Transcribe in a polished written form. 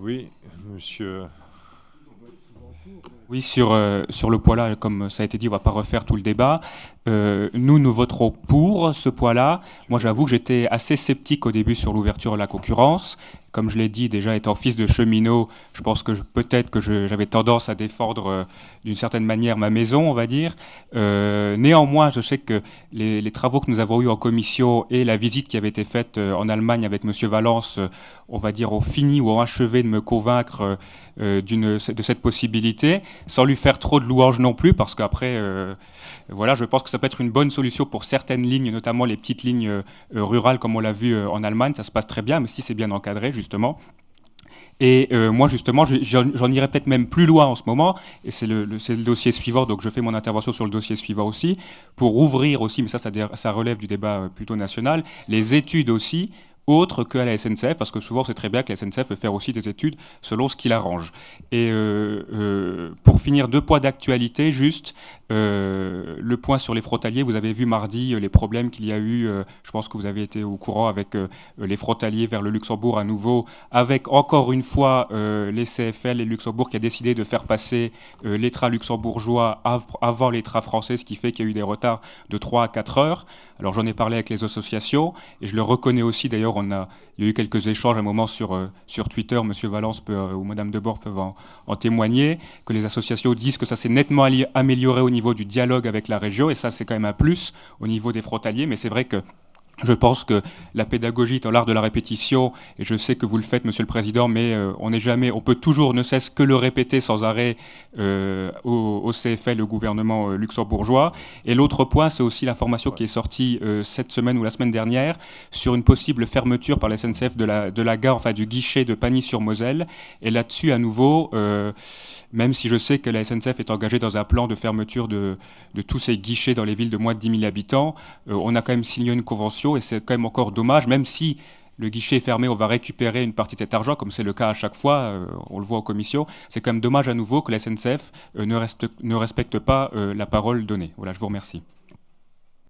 Oui, monsieur. Oui, sur le poids-là, comme ça a été dit, on ne va pas refaire tout le débat. Nous voterons pour ce poids-là. Moi, j'avoue que j'étais assez sceptique au début sur l'ouverture à la concurrence. Comme je l'ai dit, déjà étant fils de cheminot, je pense que peut-être que j'avais tendance à défendre d'une certaine manière ma maison, on va dire. Néanmoins, je sais que les travaux que nous avons eus en commission et la visite qui avait été faite en Allemagne avec Monsieur Valence, on va dire, ont fini ou ont achevé de me convaincre de cette possibilité, sans lui faire trop de louanges non plus, parce qu'après, voilà, je pense que ça peut être une bonne solution pour certaines lignes, notamment les petites lignes rurales, comme on l'a vu en Allemagne, ça se passe très bien, mais si c'est bien encadré, justement. Et moi, justement, j'en irais peut-être même plus loin en ce moment, et c'est le dossier suivant, donc je fais mon intervention sur le dossier suivant aussi, pour ouvrir aussi, mais ça relève du débat plutôt national, les études aussi, autres qu'à la SNCF, parce que souvent c'est très bien que la SNCF veut faire aussi des études selon ce qu'il arrange. Et pour finir, deux points d'actualité, juste le point sur les frontaliers. Vous avez vu mardi les problèmes qu'il y a eu, je pense que vous avez été au courant avec les frontaliers vers le Luxembourg à nouveau, avec encore une fois les CFL et Luxembourg qui a décidé de faire passer les trains luxembourgeois avant les trains français, ce qui fait qu'il y a eu des retards de 3 à 4 heures. Alors j'en ai parlé avec les associations et je le reconnais aussi. D'ailleurs, il y a eu quelques échanges à un moment sur Twitter. Monsieur Valence ou Madame Debord peuvent en témoigner, que les associations disent que ça s'est nettement amélioré au niveau du dialogue avec la région, et ça c'est quand même un plus au niveau des frontaliers, mais c'est vrai que je pense que la pédagogie est l'art de la répétition, et je sais que vous le faites, Monsieur le Président, mais on peut toujours ne cesse que le répéter sans arrêt au CFL, le gouvernement luxembourgeois. Et l'autre point, c'est aussi l'information qui est sortie cette semaine ou la semaine dernière sur une possible fermeture par la SNCF de la gare, enfin du guichet de Pagny-sur-Moselle. Et là-dessus, à nouveau, même si je sais que la SNCF est engagée dans un plan de fermeture de tous ces guichets dans les villes de moins de 10 000 habitants, on a quand même signé une convention et c'est quand même encore dommage, même si le guichet est fermé, on va récupérer une partie de cet argent, comme c'est le cas à chaque fois, on le voit en commission. C'est quand même dommage à nouveau que la SNCF ne respecte pas la parole donnée. Voilà, je vous remercie.